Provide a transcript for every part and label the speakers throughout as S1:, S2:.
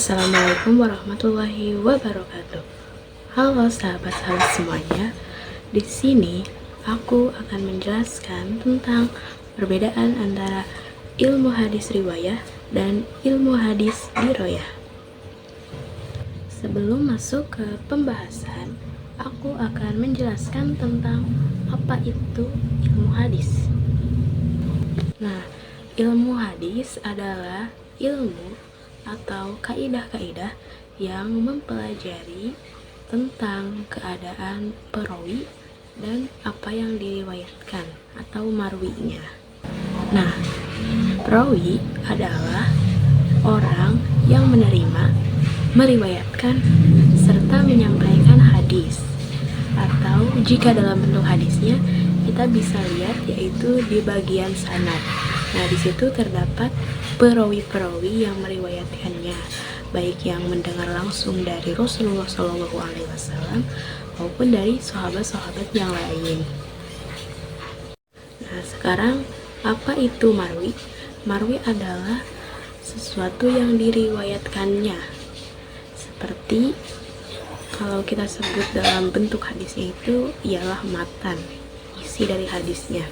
S1: Assalamualaikum warahmatullahi wabarakatuh. Halo sahabat-sahabat semuanya. Di sini aku akan menjelaskan tentang perbedaan antara ilmu hadis riwayah dan ilmu hadis diroyah. Sebelum masuk ke pembahasan, aku akan menjelaskan tentang apa itu ilmu hadis. Nah, ilmu hadis adalah ilmu atau kaidah-kaidah yang mempelajari tentang keadaan perawi dan apa yang diriwayatkan atau marwinya. Nah, perawi adalah orang yang menerima, meriwayatkan, serta menyampaikan hadis. Atau jika dalam bentuk hadisnya, kita bisa lihat yaitu di bagian sanad. Nah, di situ terdapat perawi-perawi yang meriwayatkannya, baik yang mendengar langsung dari Rasulullah SAW maupun dari sahabat-sahabat yang lain. Nah, sekarang apa itu marwi? Marwi adalah sesuatu yang diriwayatkannya. Seperti kalau kita sebut dalam bentuk hadisnya itu ialah matan, isi dari hadisnya.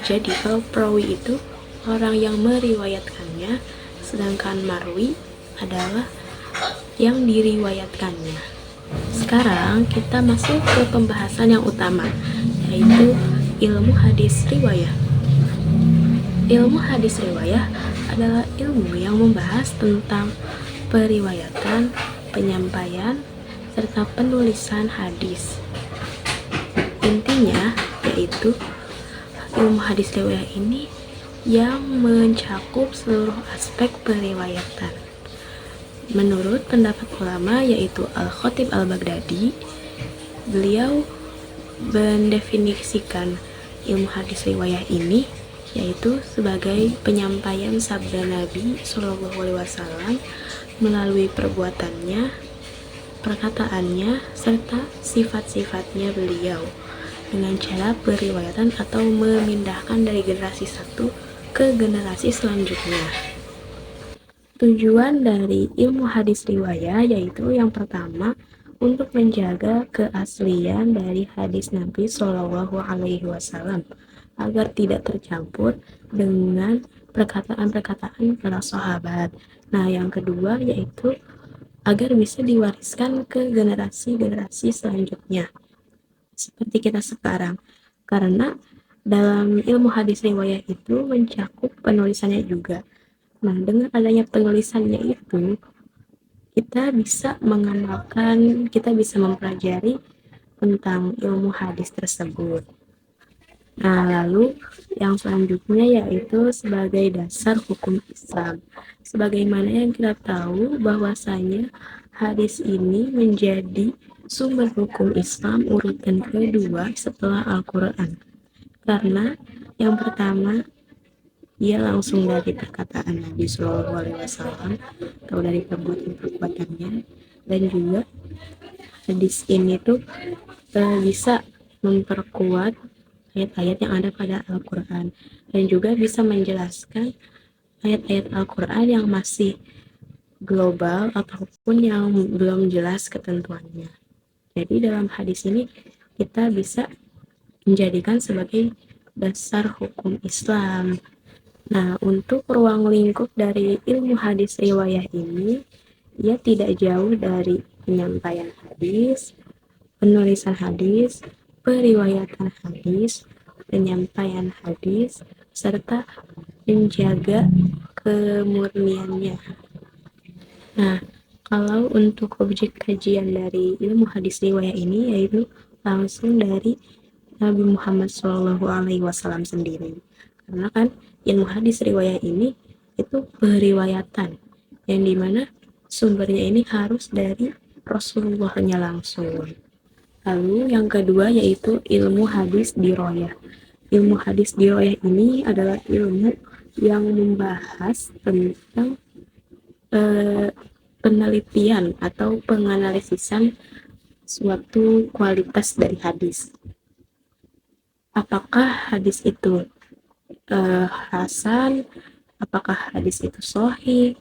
S1: Jadi kalau perawi itu orang yang meriwayatkannya, sedangkan marwi adalah yang diriwayatkannya. Sekarang kita masuk ke pembahasan yang utama, yaitu ilmu hadis riwayah. Ilmu hadis riwayah adalah ilmu yang membahas tentang periwayatan, penyampaian, serta penulisan hadis. Intinya yaitu ilmu hadis riwayah ini yang mencakup seluruh aspek periwayatan. Menurut pendapat ulama yaitu Al-Khatib Al-Baghdadi, beliau mendefinisikan ilmu hadis riwayah ini yaitu sebagai penyampaian sabda Nabi SAW melalui perbuatannya, perkataannya, serta sifat-sifatnya beliau dengan cara periwayatan atau memindahkan dari generasi satu ke generasi selanjutnya. Tujuan dari ilmu hadis riwayah yaitu yang pertama untuk menjaga keaslian dari hadis Nabi SAW agar tidak tercampur dengan perkataan-perkataan para sahabat. Nah, yang kedua yaitu agar bisa diwariskan ke generasi-generasi selanjutnya seperti kita sekarang, karena dalam ilmu hadis riwayah itu mencakup penulisannya juga. Nah, dengan adanya penulisannya itu kita bisa mengamalkan, kita bisa mempelajari tentang ilmu hadis tersebut. Nah, lalu yang selanjutnya yaitu sebagai dasar hukum Islam. Sebagaimana yang kita tahu bahwasanya hadis ini menjadi sumber hukum Islam urutan kedua setelah Al-Quran. Karena yang pertama ia langsung dari perkataan Nabi SAW atau dari perbuatan-perbuatannya, dan juga hadis ini tuh bisa memperkuat ayat-ayat yang ada pada Al-Quran dan juga bisa menjelaskan ayat-ayat Al-Quran yang masih global ataupun yang belum jelas ketentuannya. Jadi dalam hadis ini kita bisa menjadikan sebagai dasar hukum Islam. Nah, untuk ruang lingkup dari ilmu hadis riwayah ini, ia tidak jauh dari penyampaian hadis, penulisan hadis, periwayatan hadis, penyampaian hadis, serta menjaga kemurniannya. Nah, kalau untuk objek kajian dari ilmu hadis riwayah ini yaitu langsung dari Nabi Muhammad SAW sendiri. Karena kan ilmu hadis riwayah ini itu periwayatan yang dimana sumbernya ini harus dari Rasulullahnya langsung. Lalu yang kedua yaitu ilmu hadis diroyah. Ilmu hadis diroyah ini adalah ilmu yang membahas tentang penelitian atau penganalisisan suatu kualitas dari hadis. Apakah hadis itu hasan, apakah hadis itu sahih,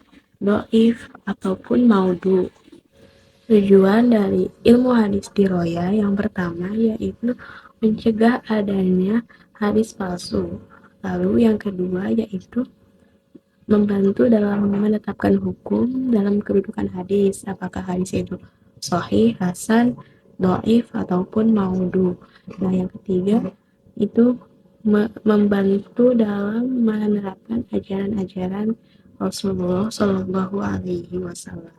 S1: dhaif, ataupun maudhu. Tujuan dari ilmu hadis diroyah yang pertama yaitu mencegah adanya hadis palsu. Lalu yang kedua yaitu membantu dalam menetapkan hukum dalam kedudukan hadis. Apakah hadis itu sahih, hasan, dhaif, ataupun maudhu. Nah, yang ketiga itu membantu dalam menerapkan ajaran-ajaran Rasulullah Shallallahu Alaihi Wasallam.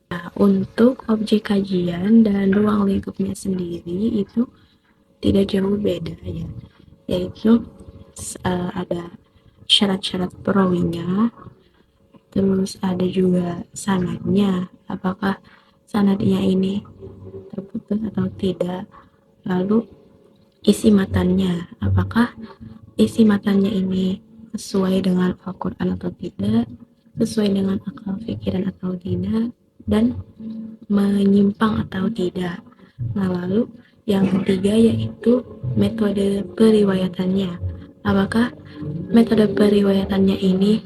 S1: Nah, untuk objek kajian dan ruang lingkupnya sendiri itu tidak jauh beda ya, yaitu ada syarat-syarat perawinya, terus ada juga sanadnya, apakah sanadnya ini terputus atau tidak, lalu isi matannya, apakah isi matannya ini sesuai dengan Al-Quran atau tidak, sesuai dengan akal pikiran atau tidak, dan menyimpang atau tidak. Nah, lalu yang ketiga yaitu metode periwayatannya. Apakah metode periwayatannya ini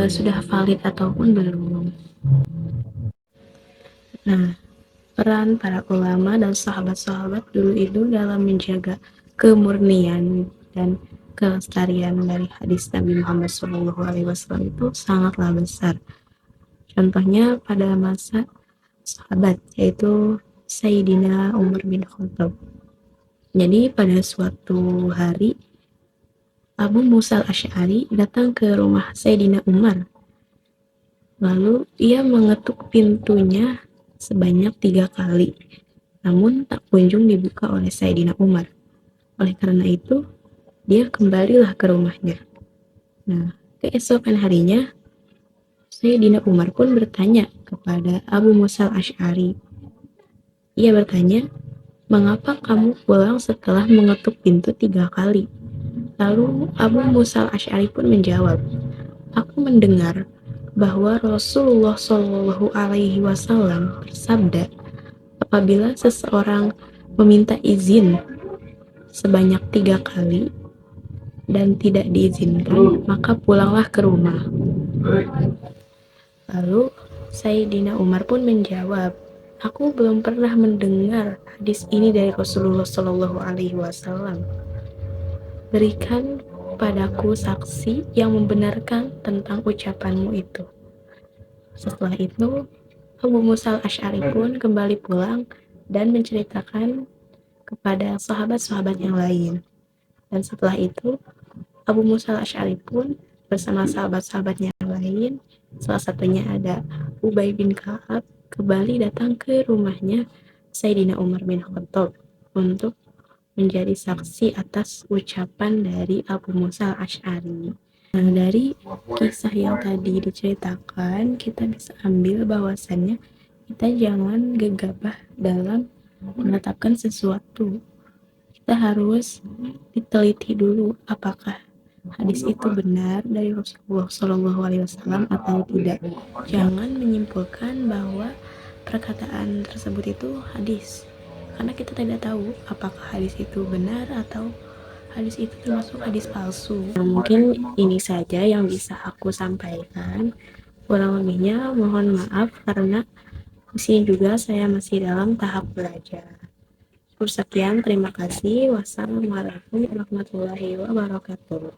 S1: sudah valid ataupun belum? Nah, peran para ulama dan sahabat-sahabat dulu itu dalam menjaga kemurnian dan kelestarian dari hadis Nabi Muhammad SAW itu sangatlah besar. Contohnya pada masa sahabat, yaitu Sayyidina Umar bin Khattab. Jadi pada suatu hari Abu Musa al-Asy'ari datang ke rumah Sayyidina Umar. Lalu ia mengetuk pintunya sebanyak 3 kali, namun tak kunjung dibuka oleh Sayyidina Umar. Oleh karena itu, dia kembalilah ke rumahnya. Nah, keesokan harinya Sayyidina Umar pun bertanya kepada Abu Musa al-Asy'ari. Ia bertanya, "Mengapa kamu pulang setelah mengetuk pintu 3 kali?" Lalu Abu Musa al-Asy'ari pun menjawab, "Aku mendengar bahwa Rasulullah Shallallahu Alaihi Wasallam bersabda, apabila seseorang meminta izin sebanyak 3 kali dan tidak diizinkan, maka pulanglah ke rumah." Lalu Sayyidina Umar pun menjawab, "Aku belum pernah mendengar hadis ini dari Rasulullah Shallallahu Alaihi Wasallam. Berikan padaku saksi yang membenarkan tentang ucapanmu itu." Setelah itu, Abu Musa al-Asy'ari pun kembali pulang dan menceritakan kepada sahabat-sahabat yang lain. Dan setelah itu, Abu Musa al-Asy'ari pun bersama sahabat-sahabatnya yang lain, salah satunya ada Ubay bin Ka'ab, kembali datang ke rumahnya Sayyidina Umar bin Khattab untuk menjadi saksi atas ucapan dari Abu Musa al-Asy'ari. Nah, dari kisah yang tadi diceritakan, kita bisa ambil bahwasannya kita jangan gegabah dalam menetapkan sesuatu. Kita harus diteliti dulu apakah hadis itu benar dari Rasulullah SAW atau tidak. Jangan menyimpulkan bahwa perkataan tersebut itu hadis, karena kita tidak tahu apakah hadis itu benar atau hadis itu termasuk hadis palsu. Nah, mungkin ini saja yang bisa aku sampaikan. Kurang lebihnya mohon maaf karena di sini juga saya masih dalam tahap belajar. Sekian, terima kasih. Wassalamualaikum warahmatullahi wabarakatuh.